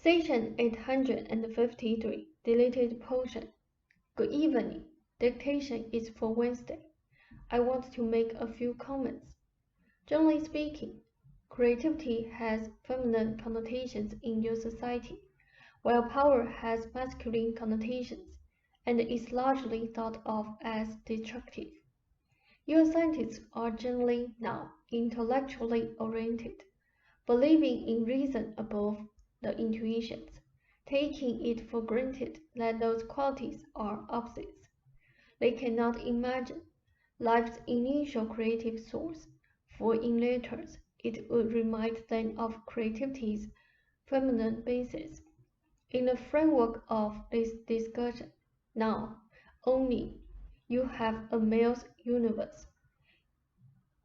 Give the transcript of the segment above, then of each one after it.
Section 853, deleted portion. Good evening. Dictation is for Wednesday. I want to make a few comments. Generally speaking, creativity has feminine connotations in your society, while power has masculine connotations and is largely thought of as destructive. Your scientists are generally now intellectually oriented, believing in reason above the intuitions, taking it for granted that those qualities are opposites. They cannot imagine life's initial creative source, for in letters it would remind them of creativity's feminine basis. In the framework of this discussion, now only you have a male's universe.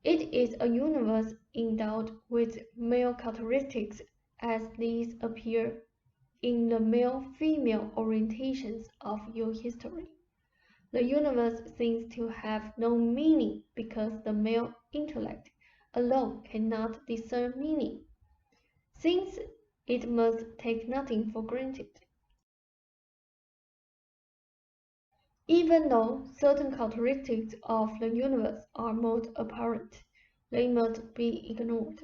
It is a universe endowed with male characteristics as these appear in the male-female orientations of your history. The universe seems to have no meaning because the male intellect alone cannot discern meaning, since it must take nothing for granted. Even though certain characteristics of the universe are most apparent, they must be ignored.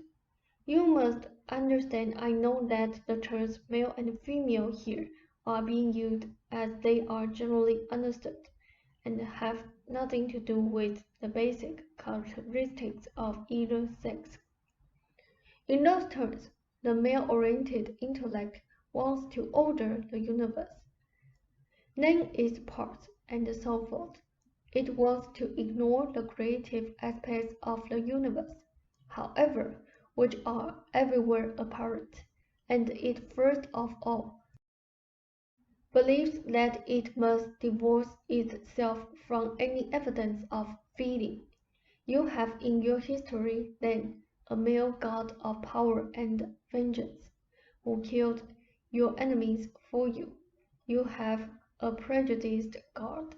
You must understand I know that the terms male and female here are being used as they are generally understood and have nothing to do with the basic characteristics of either sex. In those terms, the male-oriented intellect wants to order the universe, name its parts, and so forth. It wants to ignore the creative aspects of the universe, however, which are everywhere apparent, and it first of all believes that it must divorce itself from any evidence of feeling. You have in your history, then, a male god of power and vengeance, who killed your enemies for you. You have a prejudiced god,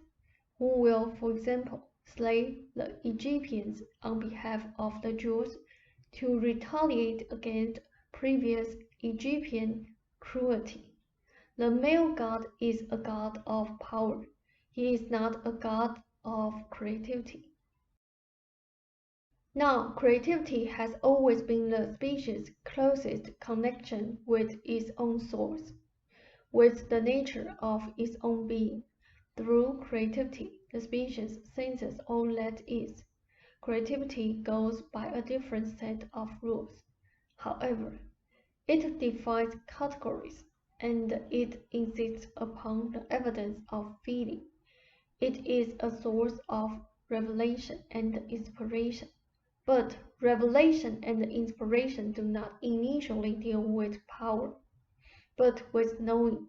who will, for example, slay the Egyptians on behalf of the Jews to retaliate against previous Egyptian cruelty. The male god is a god of power. He is not a god of creativity. Now, creativity has always been the species' closest connection with its own source, with the nature of its own being. Through creativity, the species senses all that is. Creativity goes by a different set of rules. However, it defines categories, and it insists upon the evidence of feeling. It is a source of revelation and inspiration. But revelation and inspiration do not initially deal with power, but with knowing.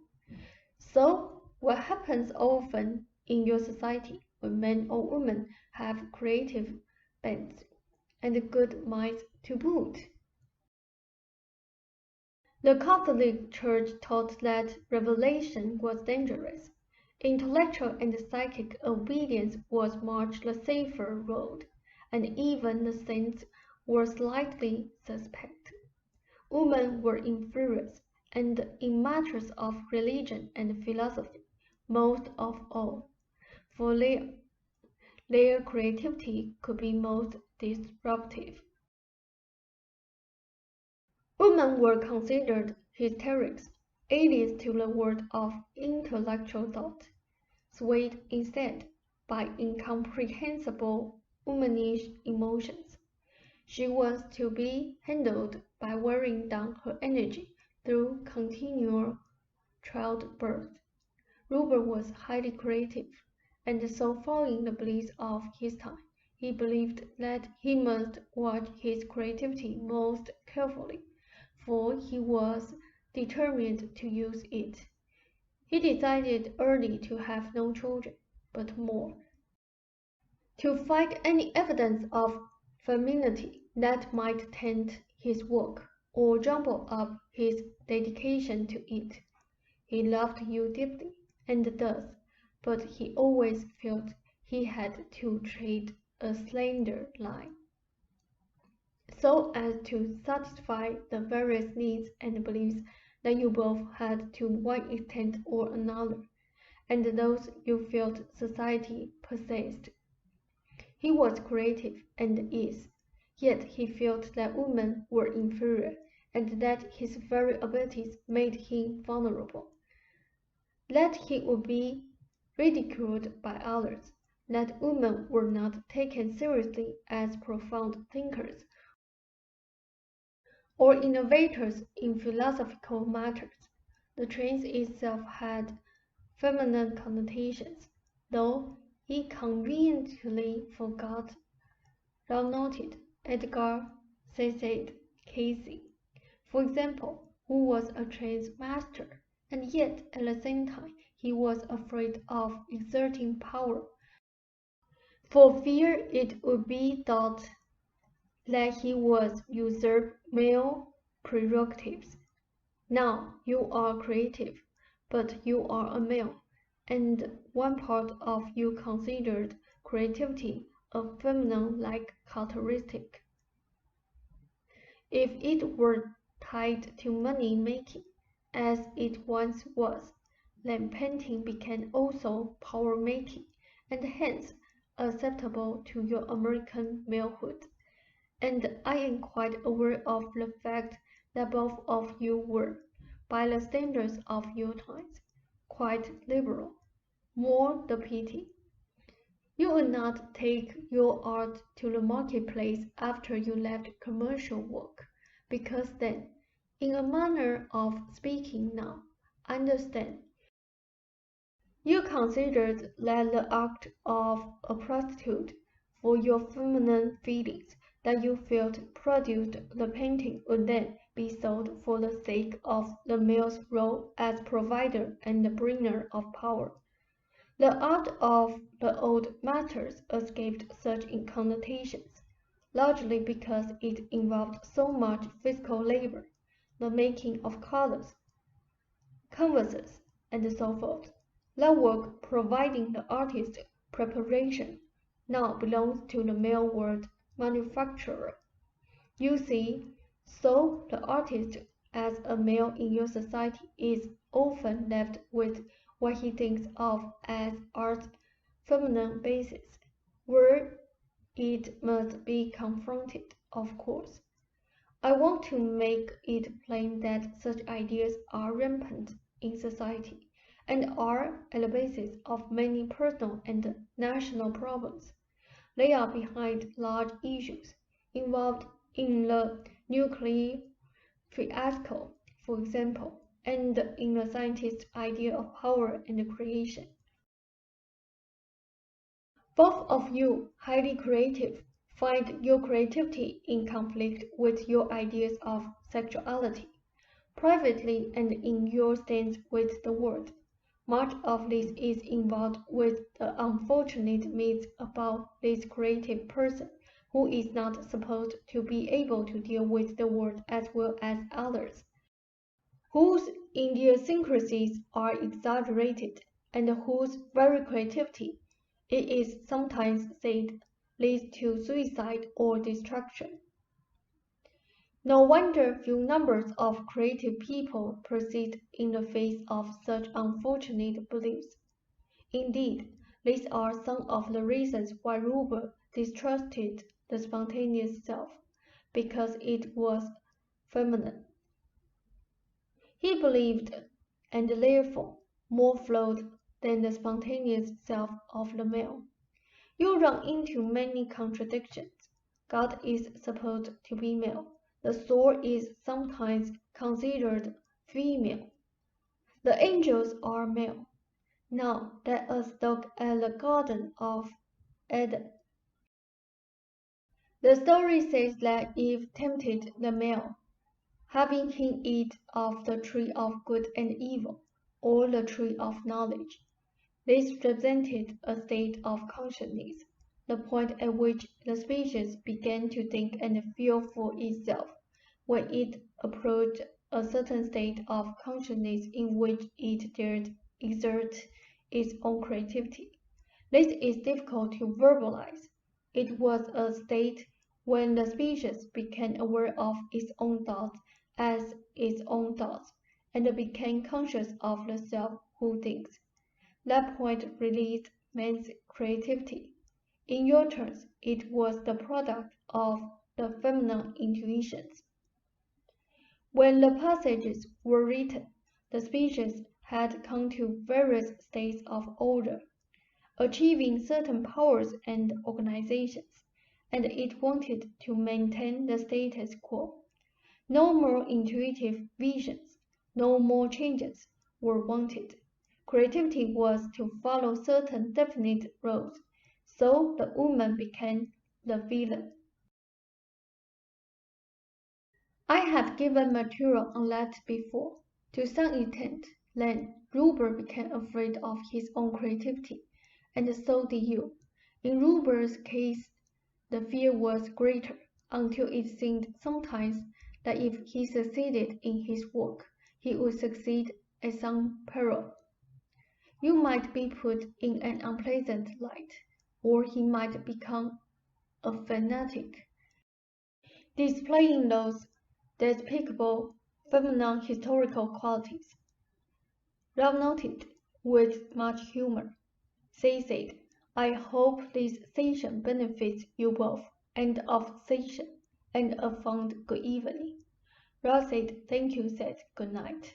So, what happens often in your society when men or women have creative bents and good minds to boot? The Catholic Church taught that revelation was dangerous. Intellectual and psychic obedience was much the safer road, and even the saints were slightly suspect. Women were inferior, and in matters of religion and philosophy, most of all, for their creativity could be most disruptive. Women were considered hysterics, aliens to the world of intellectual thought, swayed instead by incomprehensible womanish emotions. She was to be handled by wearing down her energy through continual childbirth. Rupert was highly creative, and so following the beliefs of his time, he believed that he must watch his creativity most carefully, for he was determined to use it. He decided early to have no children, but more, to fight any evidence of femininity that might taint his work or jumble up his dedication to it. He loved you deeply, and does, but he always felt he had to tread a slender line, so as to satisfy the various needs and beliefs that you both had to one extent or another, and those you felt society possessed. He was creative and is, yet he felt that women were inferior, and that his very abilities made him vulnerable, that he would be ridiculed by others, that women were not taken seriously as profound thinkers or innovators in philosophical matters. The trance itself had feminine connotations, though he conveniently forgot well-noted Edgar Cayce, for example, who was a trance master, and yet at the same time he was afraid of exerting power, for fear it would be thought that he was usurped male prerogatives. Now you are creative, but you are a male, and one part of you considered creativity a feminine-like characteristic. If it were tied to money-making, as it once was, then painting became also power-making, and hence acceptable to your American malehood. And I am quite aware of the fact that both of you were, by the standards of your times, quite liberal. More the pity. You would not take your art to the marketplace after you left commercial work, because then, in a manner of speaking now, understand, you considered that the act of a prostitute for your feminine feelings that you felt produced the painting would then be sold for the sake of the male's role as provider and bringer of power. The art of the old masters escaped such connotations, largely because it involved so much physical labor, the making of colors, canvases, and so forth. That work providing the artist's preparation now belongs to the male world manufacturer. You see, so the artist as a male in your society is often left with what he thinks of as art's feminine basis, where it must be confronted, of course. I want to make it plain that such ideas are rampant in society, and are at the basis of many personal and national problems. They are behind large issues involved in the nuclear fiasco, for example, and in the scientist's idea of power and creation. Both of you, highly creative, find your creativity in conflict with your ideas of sexuality, privately and in your stance with the world. Much of this is involved with the unfortunate myth about this creative person who is not supposed to be able to deal with the world as well as others, whose idiosyncrasies are exaggerated, and whose very creativity, it is sometimes said, leads to suicide or destruction. No wonder few numbers of creative people persist in the face of such unfortunate beliefs. Indeed, these are some of the reasons why Ruber distrusted the spontaneous self, because it was feminine. He believed, and therefore more flawed than the spontaneous self of the male. You run into many contradictions. God is supposed to be male. The soul is sometimes considered female. The angels are male. Now let us look at the Garden of Eden. The story says that Eve tempted the male, having him eat of the tree of good and evil, or the tree of knowledge. This represented a state of consciousness, the point at which the species began to think and feel for itself, when it approached a certain state of consciousness in which it dared exert its own creativity. This is difficult to verbalize. It was a state when the species became aware of its own thoughts as its own thoughts, and became conscious of the self who thinks. That point released man's creativity. In your terms, it was the product of the feminine intuitions. When the passages were written, the species had come to various states of order, achieving certain powers and organizations, and it wanted to maintain the status quo. No more intuitive visions, no more changes were wanted. Creativity was to follow certain definite roles, so the woman became the villain. I have given material on that before. To some extent, then, Ruber became afraid of his own creativity, and so did you. In Ruber's case, the fear was greater, until it seemed sometimes that if he succeeded in his work, he would succeed at some peril. You might be put in an unpleasant light, or he might become a fanatic, displaying those despicable feminine historical qualities. Ralph noted with much humor. She said, I hope this session benefits you both. End of session, and a fond good evening. Ralph said, thank you, said good night.